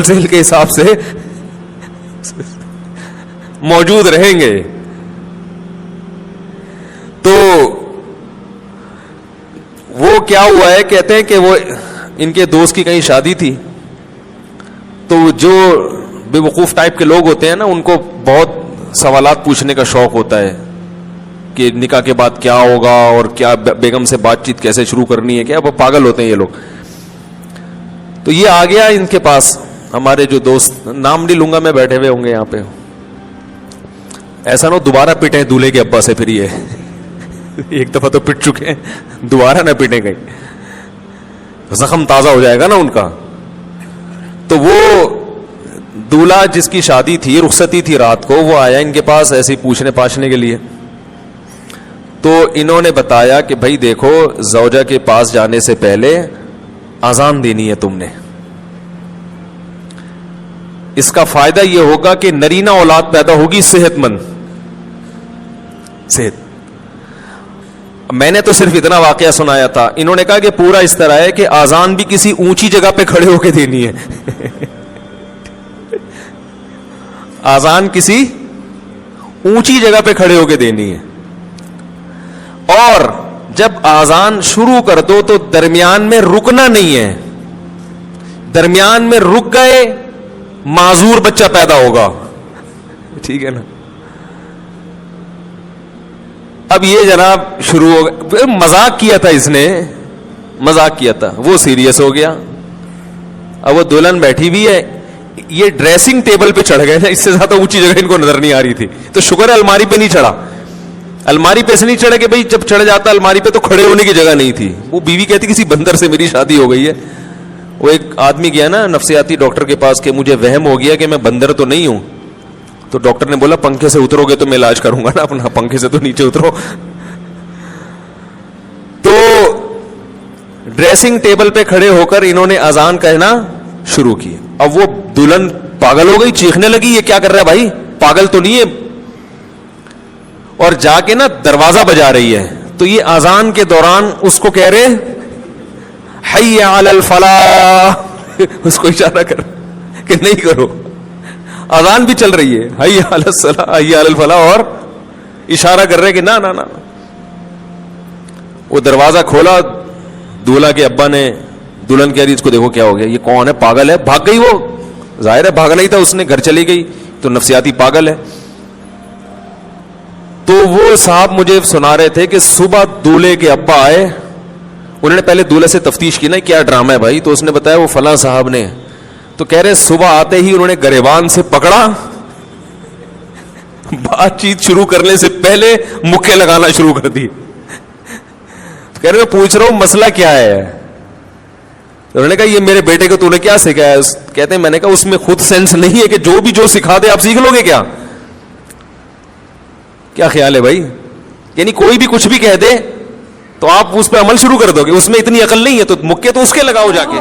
Cell کے حساب سے موجود رہیں گے. تو وہ کیا ہوا ہے, کہتے ہیں کہ وہ ان کے دوست کی کہیں شادی تھی, تو جو بے وقوف ٹائپ کے لوگ ہوتے ہیں نا, ان کو بہت سوالات پوچھنے کا شوق ہوتا ہے کہ نکاح کے بعد کیا ہوگا اور کیا بیگم سے بات چیت کیسے شروع کرنی ہے, کیا وہ پاگل ہوتے ہیں یہ لوگ. تو یہ آ گیا ان کے پاس, ہمارے جو دوست, نام نہیں لوں گا میں, بیٹھے ہوئے ہوں گے یہاں پہ, ایسا نہ دوبارہ پٹیں دولہے کے ابا سے, پھر یہ ایک دفعہ تو پٹ چکے ہیں, دوبارہ نہ پٹیں گئی, زخم تازہ ہو جائے گا نا ان کا. تو وہ دولہا جس کی شادی تھی, رخصتی تھی رات کو, وہ آیا ان کے پاس ایسے پوچھنے پاچھنے کے لیے. تو انہوں نے بتایا کہ بھائی دیکھو, زوجہ کے پاس جانے سے پہلے اذان دینی ہے تم نے, اس کا فائدہ یہ ہوگا کہ نرینہ اولاد پیدا ہوگی صحت مند. صحت, میں نے تو صرف اتنا واقعہ سنایا تھا, انہوں نے کہا کہ پورا اس طرح ہے کہ اذان بھی کسی اونچی جگہ پہ کھڑے ہو کے دینی ہے. اذان کسی اونچی جگہ پہ کھڑے ہو کے دینی ہے, اور جب اذان شروع کر دو تو درمیان میں رکنا نہیں ہے. درمیان میں رک گئے معذور بچہ پیدا ہوگا, ٹھیک ہے نا. اب یہ جناب شروع ہو گیا, مذاق کیا تھا اس نے, مذاق کیا تھا, وہ سیریس ہو گیا. اب وہ دلہن بیٹھی بھی ہے, یہ ڈریسنگ ٹیبل پہ چڑھ گئے, اس سے زیادہ اونچی جگہ ان کو نظر نہیں آ رہی تھی, تو شکر ہے الماری پہ نہیں چڑھا. الماری پہ سے نہیں چڑھے کہ بھئی جب چڑھ جاتا الماری پہ تو کھڑے ہونے کی جگہ نہیں تھی. وہ بیوی کہتی کسی بندر سے میری شادی ہو گئی ہے. وہ ایک آدمی گیا نا نفسیاتی ڈاکٹر کے پاس کہ مجھے وہم ہو گیا کہ میں بندر تو نہیں ہوں. تو ڈاکٹر نے بولا پنکھے سے اترو گے تو میں علاج کروں گا نا اپنا, پنکھے سے تو نیچے اترو. تو ڈریسنگ ٹیبل پہ کھڑے ہو کر انہوں نے اذان کہنا شروع کی. اب وہ دلہن پاگل ہو گئی, چیخنے لگی یہ کیا کر رہا ہے بھائی, پاگل تو نہیں ہے, اور جا کے نا دروازہ بجا رہی ہے. تو یہ اذان کے دوران اس کو کہہ رہے حی علی الفلاح, اس کو اشارہ کر کہ نہیں کرو, اذان بھی چل رہی ہے, حی علی الصلاح حی علی الفلاح, اور اشارہ کر رہے کہ نہ نہ نہ. وہ دروازہ کھولا, دولہا کے ابا نے, دلہن کہہ رہی اس کو دیکھو کیا ہو گیا, یہ کون ہے, پاگل ہے. بھاگ گئی, وہ ظاہر ہے بھاگنا ہی تھا اس نے, گھر چلی گئی, تو نفسیاتی پاگل ہے. تو وہ صاحب مجھے سنا رہے تھے کہ صبح دولہے کے ابا آئے, انہوں نے پہلے دولہے سے تفتیش کی نا کیا ڈرامہ ہے بھائی, تو اس نے بتایا وہ فلاں صاحب نے. تو کہہ رہے صبح آتے ہی انہوں نے گریبان سے پکڑا, بات چیت شروع کرنے سے پہلے مکے لگانا شروع کر دی. کہہ رہے میں پوچھ رہا ہوں مسئلہ کیا ہے. انہوں نے کہا یہ میرے بیٹے کو تو نے کیا سکھایا. کہتے ہیں میں نے کہا اس میں خود سینس نہیں ہے کہ جو بھی جو سکھا دے آپ سیکھ لو گے کیا, کیا خیال ہے بھائی. یعنی کوئی بھی کچھ بھی کہہ دے تو آپ اس پہ عمل شروع کر دو گے, اس میں اتنی عقل نہیں ہے, تو مکے تو اس کے لگاؤ جا کے.